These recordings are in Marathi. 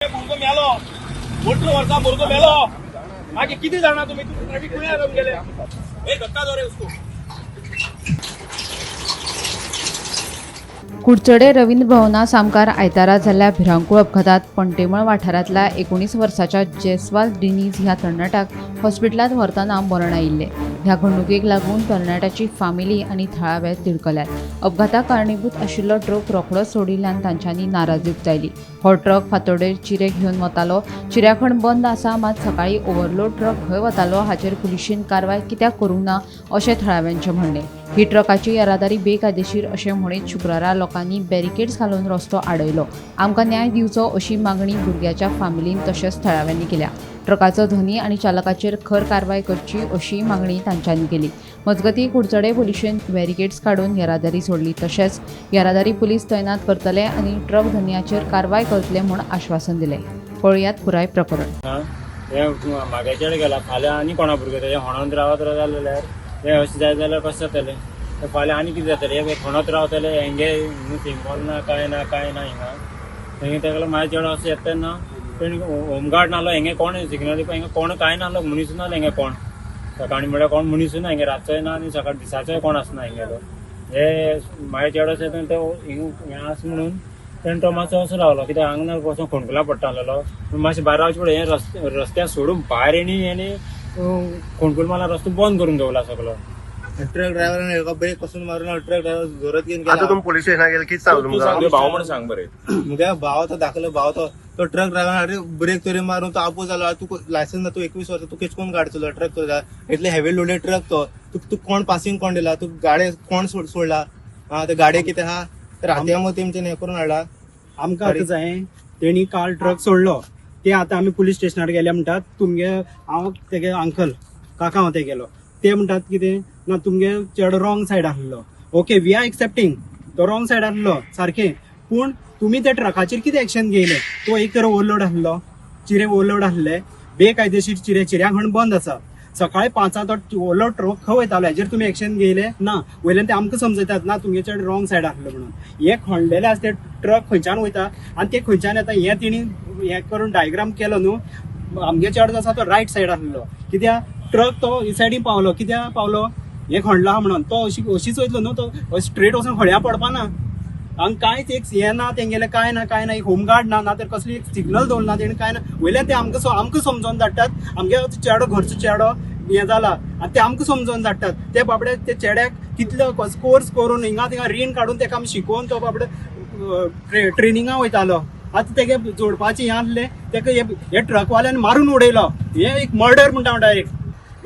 भुरगो मेलो 18 वर्सां भुरगो मेलो मागीर कितें जाणा तुमी ट्रॅफिक खंय हाडून गेले ए धक्का दो रे उसको कुडचडे रवींद्र भवना सामकार आयतारा जाल्ल्या भिरांकूळ अपघातात पंटेमळ वाठारांतल्या 19 वर्साच्या जयस्वाल डिनीज ह्या तरणाट्याक हॉस्पिटलांत व्हरतना मरण आयिल्लें. ह्या घडणुकेक लागून तरणाट्याची फामिली आनी थळावे तिडकल्यात. अपघाताक कारणीभूत आशिल्लो ट्रक रोखडोच सोडिल्ल्यान तांच्यांनी नाराजी उक्तायली. हो ट्रक फातोडेर चिरे घेवन वतालो. चिऱ्याखण बंद आसा, मात सकाळी ओव्हरलोड ट्रक खंय वतालो हाचेर पुलिशेन कारवाय कित्याक करूंक ना अशें थळाव्यांचें म्हणणें. ही ट्रकाची येरादारी बेकायदेशीर अशें म्हणीत शुक्रारा लोकांनी बॅरिकेड्स घालून रस्तो आडयलो. आमकां न्याय दिवचो अशी मागणी भुरग्याच्या फामिलीन तशेंच थळाव्यांनी केल्या. ट्रकाचो धनी आनी चालकाचेर खर कारवाय करची अशी मागणी तांच्यांनी केली. मजगतीं कुडचडे पुलिशेन बॅरिकेड्स काडून येरादारी सोडली. तशेंच येरादारी पुलीस तैनात करतले आनी ट्रक धन्याचेर कारवाय करतले म्हूण आश्वासन दिलें. पळयात पुराय प्रकरण. हे म्हागेचेर गेला फाल्यां आनी कोणा भुरगे तेजे होणोन रावत जाल्यार हे अशें जाय जाल्यार कशें जातलें. फाल्यां आनी कितें जातलें हे होणत रावतले हेंगे सिंगल ना हिंगा थंय तेका म्हाजे चेडो अशें येता तेन्ना होमगार्ड नालो हेंगे कोण सिग्नल दिवपा हिंगा कोण कांय नाहलो मनीस नाहलो हेंगे कोण सकाळी म्हळ्यार कोण मनीस ना हेंगे रातचोय ना आनी सकाळी दिसाचोय कोण आसना हेंगेलो. हे म्हाजे चेडो अशें ते हें आसा म्हणून तेणें तो मातसो असो रावलो कित्याक हांगा वचून खोणकुला पडटा आसलेलो. मातशें भायर रावचे फुडें हे रस्त्यार सोडून भायर हेणी खोणकुल माला रस्तो बंद करून दवरला सगळो. ट्रक ड्रायव्हरान ब्रेक पासून मारून ट्रक ड्रायव्हर जोरात घेऊन गेला. आता तुम्ही पोलीस स्टेशनात गेले किती सांगू तुमका भाव म्हणून सांग बरें मुगे भाव तो दाखलो भाव तो ट्रक ड्रायव्हर ब्रेक तरी मारून तो आपूस जालो. तू लायसन्स ना तू 21 वर्सां तू कितें कोण गाडी चलयता ट्रक चलयता इतले हेवी लोडेड ट्रक तो तू कोण पासिंग कोण दिला तू गाडी कोण सोडला ते गाडी कितें आहा तर हात्या मग तेमच्यान हे करून हाडला. आमकां आतां जाय तेणी काल ट्रक सोडलो ते आतां आमी पुलीस स्टेशनार गेले म्हणटात तुमगे हांव तेगे अंकल काका हांव ते गेलो ते म्हणटात कितें ना तुमगे चेडो रॉंग सायड आसलो. ओके वी आर एक्सेप्टिंग तो रॉंग सायड आसलो सारकें पूण तुमी त्या ट्रकाचेर कितें एक्शन घेयलें. तो एक तर ओव्हरलोड आसलो चिरे ओव्हरलोड आसले बेकायदेशीर चिऱ्या खण बंद आसा. सकाळी 5 तो ओव्हरलोड ट्रक खंय वयतालो हेजेर तुमी एक्शन घेयले ना. वयल्यान ते आमकां समजयतात ना तुमगे चेडो रॉंग सायड आसलो म्हणून. हे खणलेले आसा ते ट्रक खंयच्यान वयता आनी ते खंयच्यान येता हे तेणी हे करून डायग्राम केलो न्हू. आमगे चेडो आसा तो रायट सायड आसलो कित्याक ट्रक तो ही सायडीन पावलो कित्याक पावलो हे खणला म्हणून तो अशीच वयतलो न्हू. तो स्ट्रेट वचून खड्या पडपाना हांगा कांयच एक हे ना तेंगेले कांय ना एक होमगार्ड ना तर कसली एक सिग्नल दवरना तेणें कांय ना. वयल्यान ते आमकां समजोवन धाडटात आमगे चेडो घरचो चेडो हे जाला आनी ते आमकां समजोवन धाडटात. ते बाबडे ते चेड्याक कितलो कोर्स करून हिंगा थिंगा रीण काडून तेका आमी शिकोवन तो बाबडे ट्रेनिंगा वयतालो. आतां तेगे जोडपाचें हें आसलें तेका हे ट्रकवाल्यान मारून उडयलो. हे एक मर्डर म्हणटा डायरेक्ट.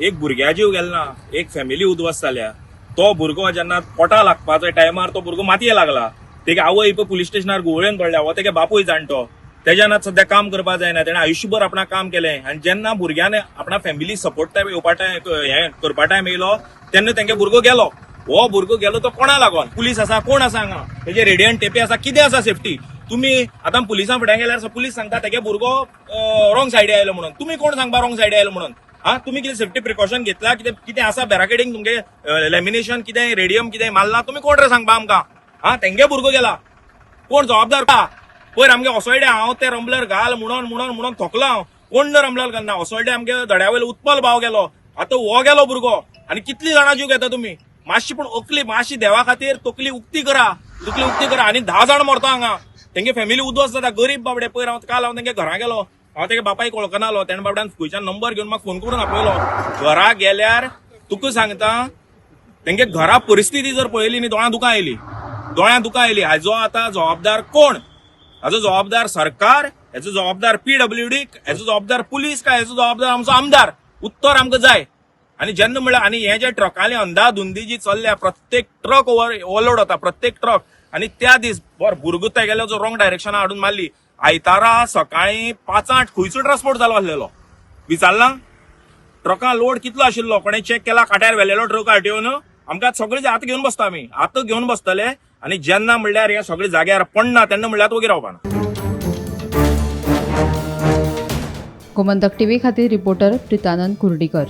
एक भुरग्या जीव गेलना एक फॅमिली उद्ध्वस्त जाल्या. तो भुरगो जेन्ना पोटा लागपाच्या टायमार तो भुरगो मातये लागला. तेगे आवय पुलीस स्टेशनार गुवळेन पडल्या हो तेगे बापूय जाणटो तेज्यान आतां सध्या काम करपाक जायना. तेणें आयुश्यभर आपणा काम केलें आनी जेन्ना भुरग्यान आपणा फॅमिली सपोर्ट येवपा हें करपा टायम येयलो तेन्ना तेंगे भुरगो गेलो. हो भुरगो गेलो तो कोणा लागोन पुलीस आसा कोण आसा हांगा तेजे रेडियन टेपी आसा कितें आसा सेफ्टी. तुमी आतां पुलिसां फुडें गेल्यार पुलीस सांगता तेगे भुरगो रॉंग सायडी आयलो म्हणून. तुमी कोण सांगपा रॉंग सायडी आयलो म्हणून. तुमी कितें सेफ्टी प्रिकॉशन घेतला कितें आसा बॅराकेडींग तुमगे लॅमिनेशन कितें रेडियम कितें मारला तुमी कोण रे सांगपा आमकां. तेंगे भुरगो गेला कोण जबाबदार का पयर आमगे असोयडे हांव ते रंबलर घाल म्हणून थकलो हांव कोण न रंबलर घालना. असोयडे आमगे दड्या वयलो उत्पल भाव गेलो आतां हो गेलो भुरगो आनी कितली जाणां जीव घेता तुमी. मातशी पूण अकली मातशी देवा खातीर तकली उक्ती करा आनी 10 जाण मरता हांगा. तेंगे फॅमिली उद्ध्वस्त जाता गरीब बाबडे. पयर काल हांव तेंगे घरा गेलो हांव तेगे बापायक वळखनालो तेणे बाबड्यान खंयच्यान नंबर घेवन म्हाका फोन करून आपयलो. घरा गेल्यार तुका सांगता तेंगे घरा परिस्थिती जर पळयली न्ही दोळ्यां दुकां आयली. हाजो आतां जबाबदार कोण. हाजो जबाबदार सरकार हेजो जबाबदार PWD हेजो जबाबदार पुलीस काय हेजो जबाबदार आमचो आमदार. उत्तर आमकां जाय. आनी जेन्ना म्हळ्यार आनी हे जे ट्रकांनी अंधाधुंदी जी चल्ल्या प्रत्येक ट्रक ओव्हरलोड जाता प्रत्येक ट्रक आनी त्या दीस भुरगो तेगेलो जो रॉंग डायरेक्शनान हाडून मारली. आयतारा सकाळी 5-8 खंयचो ट्रान्सपोर्ट जालो आसलेलो विचारला. ट्रकां लोड कितलो आशिल्लो कोणें चॅक केला काट्यार व्हेलेलो ट्रक आरटीओन. आमकां सगळे आतां घेवन बसता आमी आतां घेवन बसतले आनी जेन्ना म्हणल्यार हे सगळे जाग्यार पडना तेन्ना म्हणल्यार वगीर रावपाना. गोमंतक टीव्ही खातीर रिपोर्टर प्रितानंद कुर्डीकर.